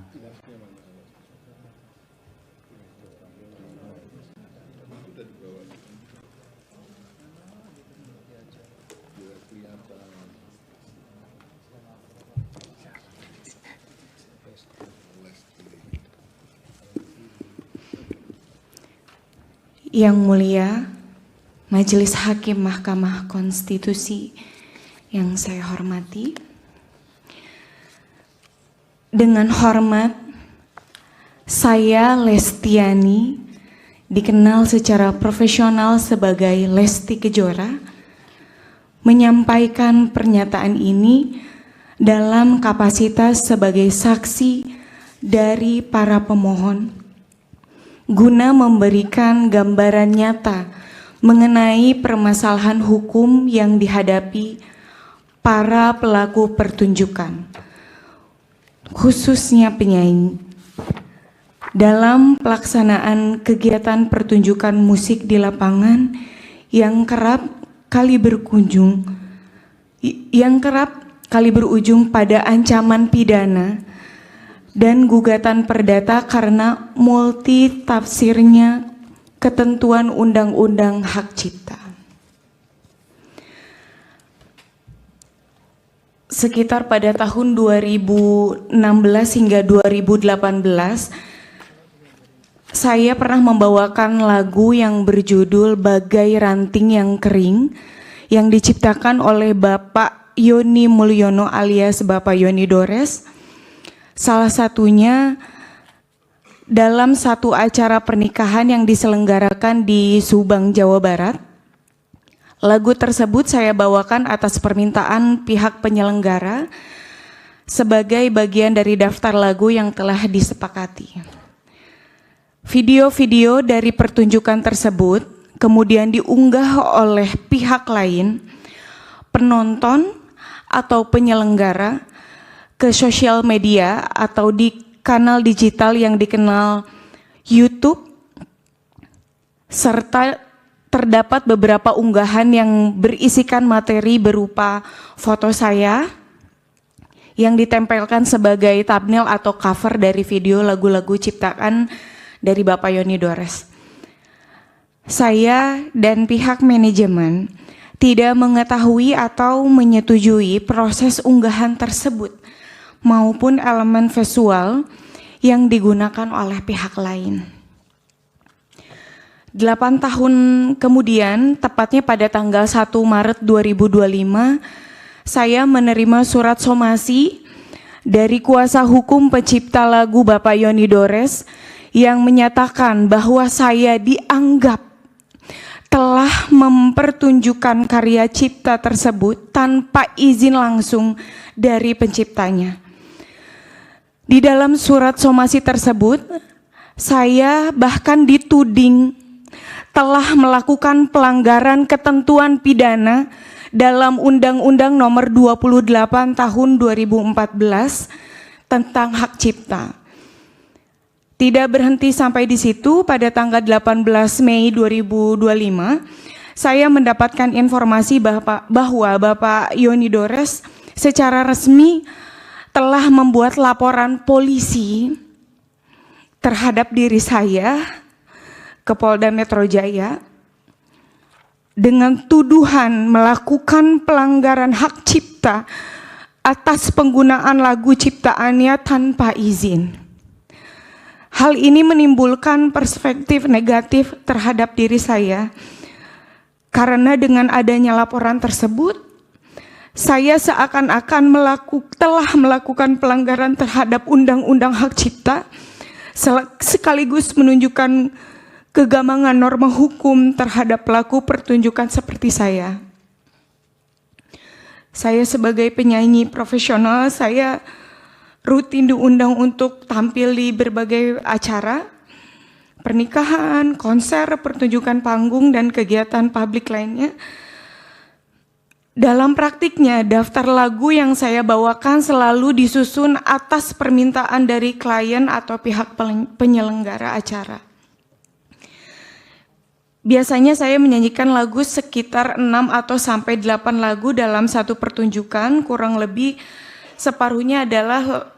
Yang mulia, Majelis Hakim Mahkamah Konstitusi yang saya hormati, dengan hormat, saya Lestiani, dikenal secara profesional sebagai Lesti Kejora, menyampaikan pernyataan ini dalam kapasitas sebagai saksi dari para pemohon, guna memberikan gambaran nyata mengenai permasalahan hukum yang dihadapi para pelaku pertunjukan, khususnya penyanyi, dalam pelaksanaan kegiatan pertunjukan musik di lapangan yang kerap kali berujung pada ancaman pidana dan gugatan perdata karena multi tafsirnya ketentuan undang-undang hak cipta. sekitar pada tahun 2016 hingga 2018, saya pernah membawakan lagu yang berjudul Bagai Ranting yang Kering yang diciptakan oleh Bapak Yoni Mulyono alias Bapak Yoni Dores. Salah satunya dalam satu acara pernikahan yang diselenggarakan di Subang, Jawa Barat. Lagu tersebut saya bawakan atas permintaan pihak penyelenggara sebagai bagian dari daftar lagu yang telah disepakati. Video-video dari pertunjukan tersebut kemudian diunggah oleh pihak lain, penonton atau penyelenggara ke sosial media atau di kanal digital yang dikenal YouTube, serta terdapat beberapa unggahan yang berisikan materi berupa foto saya yang ditempelkan sebagai thumbnail atau cover dari video lagu-lagu ciptaan dari Bapak Yoni Dores. Saya dan pihak manajemen tidak mengetahui atau menyetujui proses unggahan tersebut maupun elemen visual yang digunakan oleh pihak lain. 8 tahun kemudian, tepatnya pada tanggal 1 Maret 2025, saya menerima surat somasi dari kuasa hukum pencipta lagu Bapak Yoni Dores yang menyatakan bahwa saya dianggap telah mempertunjukkan karya cipta tersebut tanpa izin langsung dari penciptanya. Di dalam surat somasi tersebut, saya bahkan dituding telah melakukan pelanggaran ketentuan pidana dalam Undang-Undang Nomor 28 Tahun 2014 tentang hak cipta. Tidak berhenti sampai di situ, pada tanggal 18 Mei 2025, saya mendapatkan informasi bahwa Bapak Yoni Dores secara resmi telah membuat laporan polisi terhadap diri saya ke Polda Metro Jaya dengan tuduhan melakukan pelanggaran hak cipta atas penggunaan lagu ciptaannya tanpa izin. Hal ini menimbulkan perspektif negatif terhadap diri saya karena dengan adanya laporan tersebut, saya seakan-akan telah melakukan pelanggaran terhadap Undang-Undang Hak Cipta sekaligus menunjukkan kegamangan norma hukum terhadap pelaku pertunjukan seperti saya. Saya sebagai penyanyi profesional, saya rutin diundang untuk tampil di berbagai acara, pernikahan, konser, pertunjukan panggung, dan kegiatan publik lainnya. Dalam praktiknya, daftar lagu yang saya bawakan selalu disusun atas permintaan dari klien atau pihak penyelenggara acara. Biasanya saya menyanyikan lagu sekitar 6 atau sampai 8 lagu dalam satu pertunjukan, kurang lebih separuhnya adalah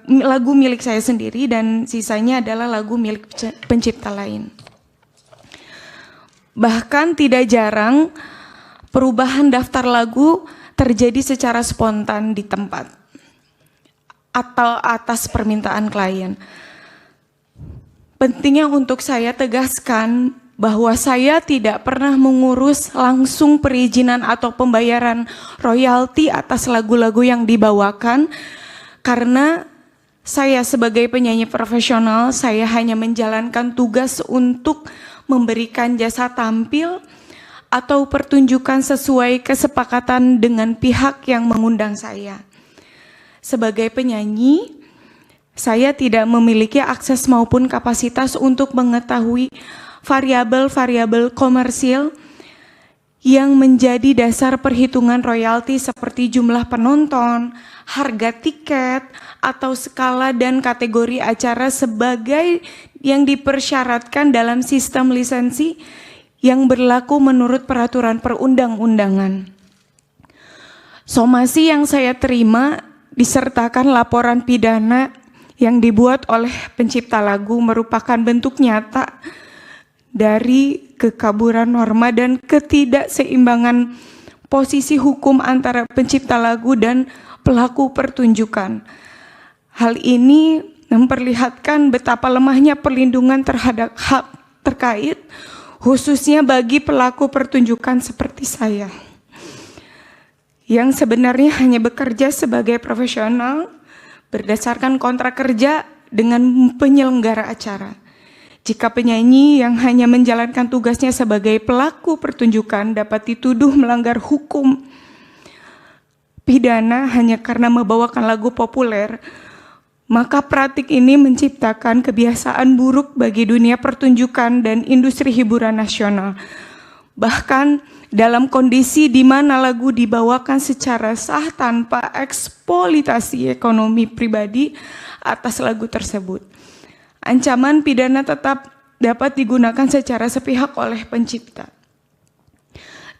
lagu milik saya sendiri dan sisanya adalah lagu milik pencipta lain. Bahkan tidak jarang perubahan daftar lagu terjadi secara spontan di tempat atau atas permintaan klien. Pentingnya untuk saya tegaskan bahwa saya tidak pernah mengurus langsung perizinan atau pembayaran royalti atas lagu-lagu yang dibawakan, karena saya sebagai penyanyi profesional, saya hanya menjalankan tugas untuk memberikan jasa tampil atau pertunjukan sesuai kesepakatan dengan pihak yang mengundang saya. Sebagai penyanyi, saya tidak memiliki akses maupun kapasitas untuk mengetahui variabel-variabel komersil yang menjadi dasar perhitungan royalti seperti jumlah penonton, harga tiket, atau skala dan kategori acara sebagai yang dipersyaratkan dalam sistem lisensi yang berlaku menurut peraturan perundang-undangan. Somasi yang saya terima disertakan laporan pidana yang dibuat oleh pencipta lagu merupakan bentuk nyata dari kekaburan norma dan ketidakseimbangan posisi hukum antara pencipta lagu dan pelaku pertunjukan. Hal ini memperlihatkan betapa lemahnya perlindungan terhadap hak terkait, khususnya bagi pelaku pertunjukan seperti saya, yang sebenarnya hanya bekerja sebagai profesional berdasarkan kontrak kerja dengan penyelenggara acara. Jika penyanyi yang hanya menjalankan tugasnya sebagai pelaku pertunjukan dapat dituduh melanggar hukum pidana hanya karena membawakan lagu populer, maka praktik ini menciptakan kebiasaan buruk bagi dunia pertunjukan dan industri hiburan nasional. Bahkan dalam kondisi di mana lagu dibawakan secara sah tanpa eksploitasi ekonomi pribadi atas lagu tersebut, ancaman pidana tetap dapat digunakan secara sepihak oleh pencipta.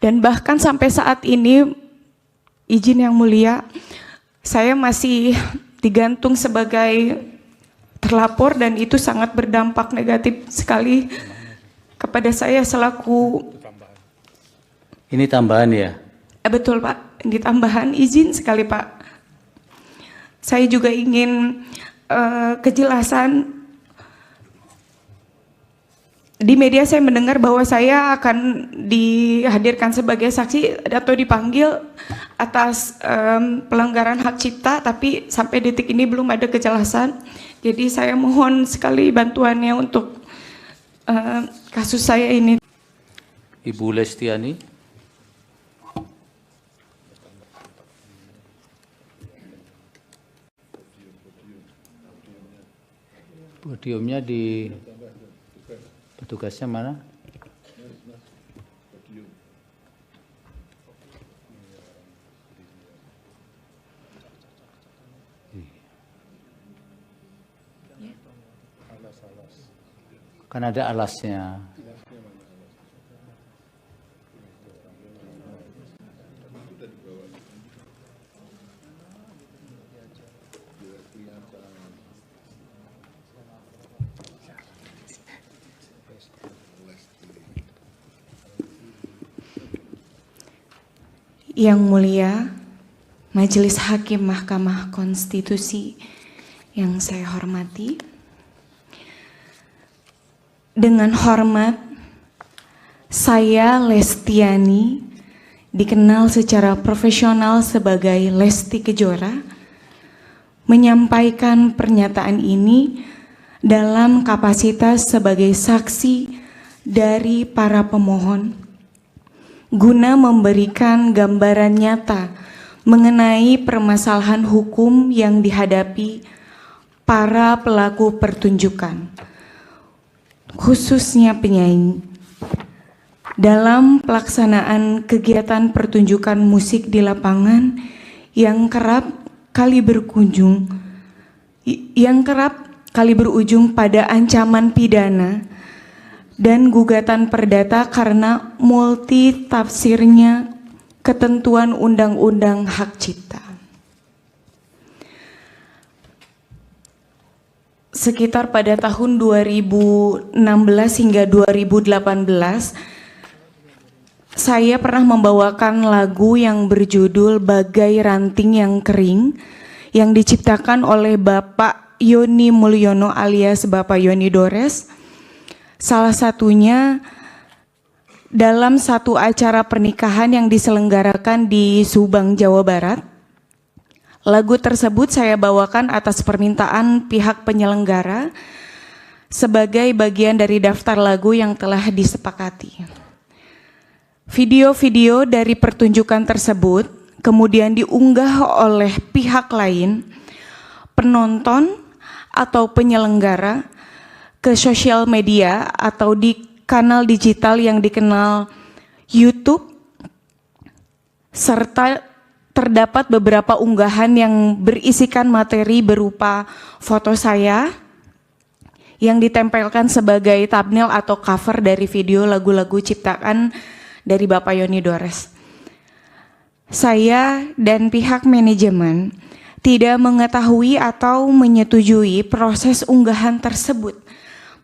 Dan bahkan sampai saat ini, izin yang mulia, saya masih digantung sebagai terlapor dan itu sangat berdampak negatif sekali kepada saya selaku. Ini tambahan ya? Betul Pak, ini tambahan, izin sekali Pak. Saya juga ingin kejelasan. Di media saya mendengar bahwa saya akan dihadirkan sebagai saksi atau dipanggil atas pelanggaran hak cipta, tapi sampai detik ini belum ada kejelasan. Jadi saya mohon sekali bantuannya untuk kasus saya ini. Ibu Lestiani. Podiumnya di petugasnya mana? Kan ada alasnya. Yang mulia, Majelis Hakim Mahkamah Konstitusi yang saya hormati, dengan hormat, saya Lestiani, dikenal secara profesional sebagai Lesti Kejora, menyampaikan pernyataan ini dalam kapasitas sebagai saksi dari para pemohon, guna memberikan gambaran nyata mengenai permasalahan hukum yang dihadapi para pelaku pertunjukan, khususnya penyanyi, dalam pelaksanaan kegiatan pertunjukan musik di lapangan yang kerap kali berujung pada ancaman pidana dan gugatan perdata karena multi tafsirnya ketentuan undang-undang hak cipta. Sekitar pada tahun 2016 hingga 2018, saya pernah membawakan lagu yang berjudul Bagai Ranting yang Kering yang diciptakan oleh Bapak Yoni Mulyono alias Bapak Yoni Dores. Salah satunya dalam satu acara pernikahan yang diselenggarakan di Subang, Jawa Barat. Lagu tersebut saya bawakan atas permintaan pihak penyelenggara sebagai bagian dari daftar lagu yang telah disepakati. Video-video dari pertunjukan tersebut kemudian diunggah oleh pihak lain, penonton atau penyelenggara, ke sosial media atau di kanal digital yang dikenal YouTube, serta terdapat beberapa unggahan yang berisikan materi berupa foto saya yang ditempelkan sebagai thumbnail atau cover dari video lagu-lagu ciptaan dari Bapak Yoni Dores. Saya dan pihak manajemen tidak mengetahui atau menyetujui proses unggahan tersebut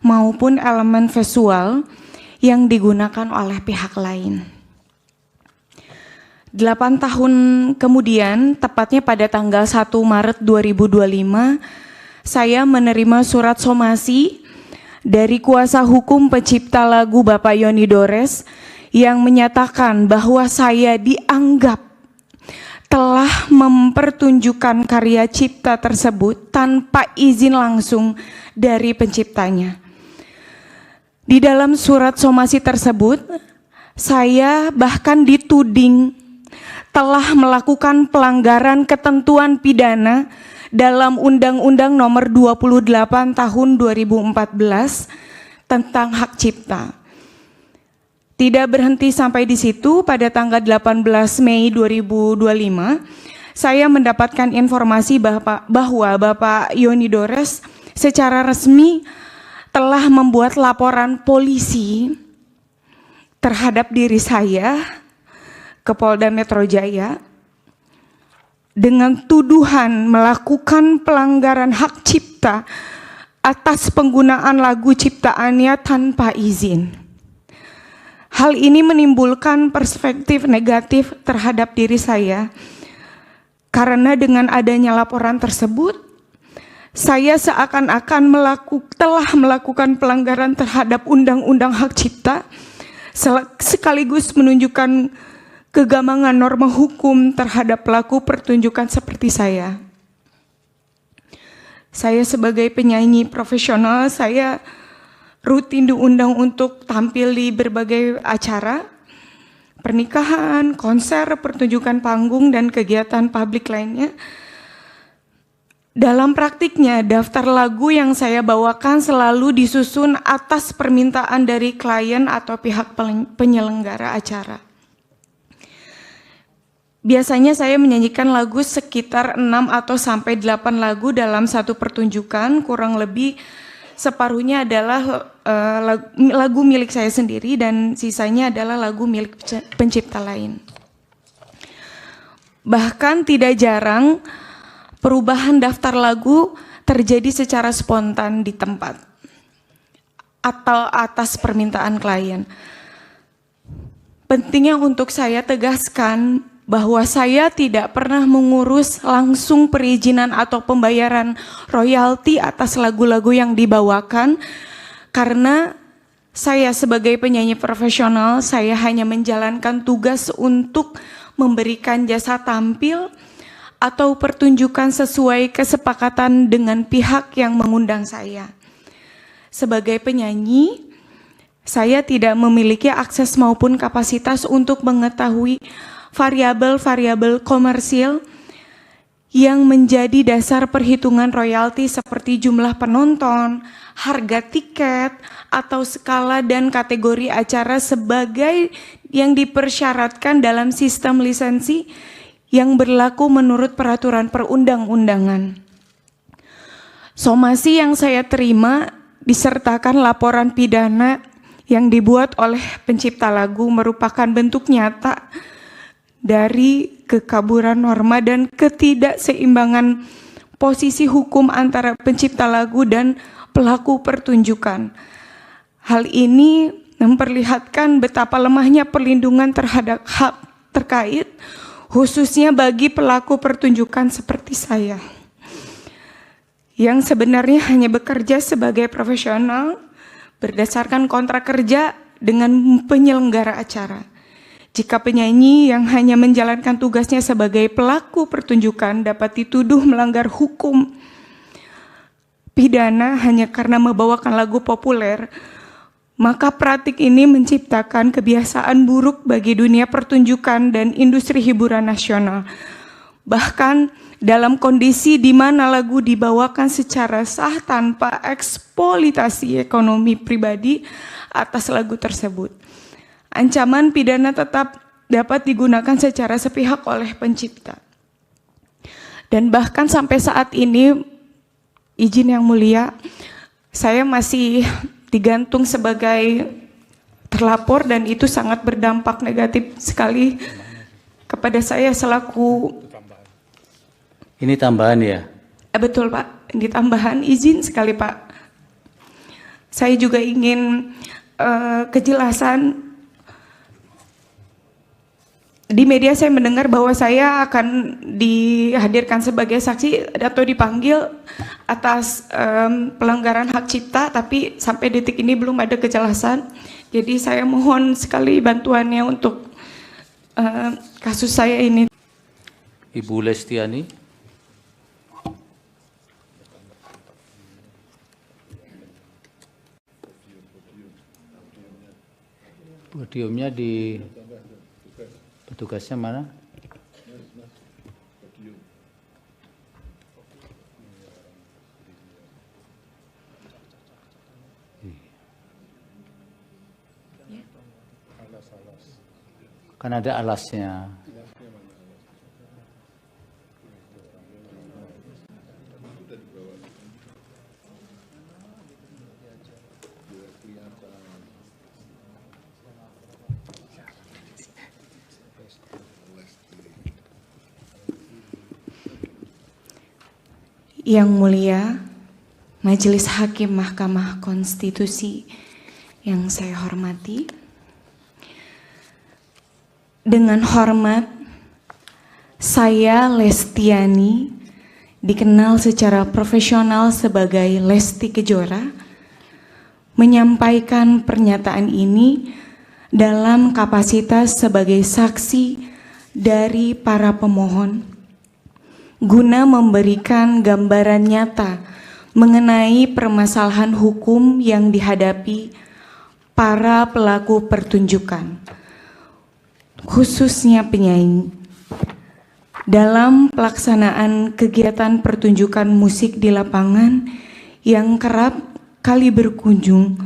maupun elemen visual yang digunakan oleh pihak lain. 8 tahun kemudian, tepatnya pada tanggal 1 Maret 2025, saya menerima surat somasi dari kuasa hukum pencipta lagu Bapak Yoni Dores yang menyatakan bahwa saya dianggap telah mempertunjukkan karya cipta tersebut tanpa izin langsung dari penciptanya. Di dalam surat somasi tersebut, saya bahkan dituding telah melakukan pelanggaran ketentuan pidana dalam Undang-Undang Nomor 28 Tahun 2014 tentang hak cipta. Tidak berhenti sampai di situ, pada tanggal 18 Mei 2025, saya mendapatkan informasi bahwa Bapak Yoni Dores secara resmi telah membuat laporan polisi terhadap diri saya ke Polda Metro Jaya dengan tuduhan melakukan pelanggaran hak cipta atas penggunaan lagu ciptaannya tanpa izin. Hal ini menimbulkan perspektif negatif terhadap diri saya karena dengan adanya laporan tersebut, saya seakan-akan telah melakukan pelanggaran terhadap Undang-Undang Hak Cipta, sekaligus menunjukkan kegamangan norma hukum terhadap pelaku pertunjukan seperti saya. Saya sebagai penyanyi profesional, saya rutin diundang untuk tampil di berbagai acara, pernikahan, konser, pertunjukan panggung, dan kegiatan publik lainnya. Dalam praktiknya, daftar lagu yang saya bawakan selalu disusun atas permintaan dari klien atau pihak penyelenggara acara. Biasanya saya menyanyikan lagu sekitar 6 atau sampai 8 lagu dalam satu pertunjukan, kurang lebih separuhnya adalah lagu milik saya sendiri dan sisanya adalah lagu milik pencipta lain. Bahkan tidak jarang perubahan daftar lagu terjadi secara spontan di tempat atau atas permintaan klien. Pentingnya untuk saya tegaskan bahwa saya tidak pernah mengurus langsung perizinan atau pembayaran royalti atas lagu-lagu yang dibawakan, karena saya sebagai penyanyi profesional, saya hanya menjalankan tugas untuk memberikan jasa tampil atau pertunjukan sesuai kesepakatan dengan pihak yang mengundang saya. Sebagai penyanyi, saya tidak memiliki akses maupun kapasitas untuk mengetahui variabel-variabel komersil yang menjadi dasar perhitungan royalti seperti jumlah penonton, harga tiket, atau skala dan kategori acara sebagai yang dipersyaratkan dalam sistem lisensi yang berlaku menurut peraturan perundang-undangan. Somasi yang saya terima disertakan laporan pidana yang dibuat oleh pencipta lagu merupakan bentuk nyata dari kekaburan norma dan ketidakseimbangan posisi hukum antara pencipta lagu dan pelaku pertunjukan. Hal ini memperlihatkan betapa lemahnya perlindungan terhadap hak terkait, khususnya bagi pelaku pertunjukan seperti saya, yang sebenarnya hanya bekerja sebagai profesional berdasarkan kontrak kerja dengan penyelenggara acara. Jika penyanyi yang hanya menjalankan tugasnya sebagai pelaku pertunjukan dapat dituduh melanggar hukum pidana hanya karena membawakan lagu populer, maka praktik ini menciptakan kebiasaan buruk bagi dunia pertunjukan dan industri hiburan nasional. Bahkan dalam kondisi di mana lagu dibawakan secara sah tanpa eksploitasi ekonomi pribadi atas lagu tersebut. Ancaman pidana tetap dapat digunakan secara sepihak oleh pencipta. Dan bahkan sampai saat ini, izin yang mulia, saya masih digantung sebagai terlapor dan itu sangat berdampak negatif sekali kepada saya selaku. Ini tambahan ya? Betul Pak, ini tambahan, izin sekali Pak. Saya juga ingin kejelasan di media saya mendengar bahwa saya akan dihadirkan sebagai saksi atau dipanggil atas pelanggaran hak cipta, tapi sampai detik ini belum ada kejelasan. Jadi saya mohon sekali bantuannya untuk kasus saya ini. Ibu Lestiani. Podiumnya di petugasnya mana? Kan ada alasnya. Yang mulia, Majelis Hakim Mahkamah Konstitusi yang saya hormati, dengan hormat, saya Lestiani, dikenal secara profesional sebagai Lesti Kejora, menyampaikan pernyataan ini dalam kapasitas sebagai saksi dari para pemohon, guna memberikan gambaran nyata mengenai permasalahan hukum yang dihadapi para pelaku pertunjukan, khususnya penyanyi, dalam pelaksanaan kegiatan pertunjukan musik di lapangan yang kerap kali berujung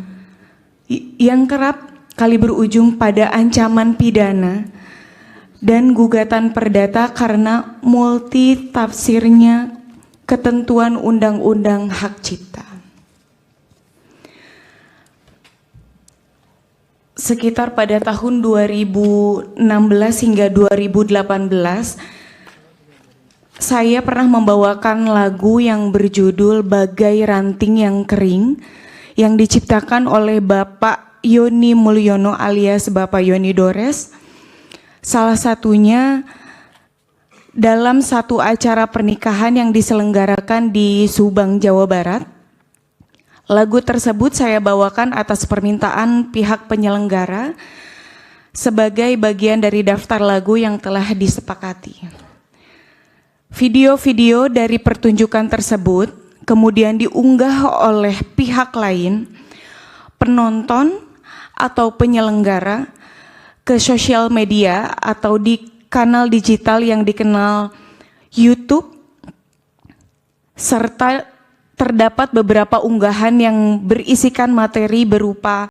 pada ancaman pidana dan gugatan perdata karena multi tafsirnya ketentuan Undang-Undang Hak Cipta. Sekitar pada tahun 2016 hingga 2018, saya pernah membawakan lagu yang berjudul Bagai Ranting yang Kering yang diciptakan oleh Bapak Yoni Mulyono alias Bapak Yoni Dores. Salah satunya dalam satu acara pernikahan yang diselenggarakan di Subang, Jawa Barat. Lagu tersebut saya bawakan atas permintaan pihak penyelenggara sebagai bagian dari daftar lagu yang telah disepakati. Video-video dari pertunjukan tersebut kemudian diunggah oleh pihak lain, penonton atau penyelenggara, ke sosial media atau di kanal digital yang dikenal YouTube, serta terdapat beberapa unggahan yang berisikan materi berupa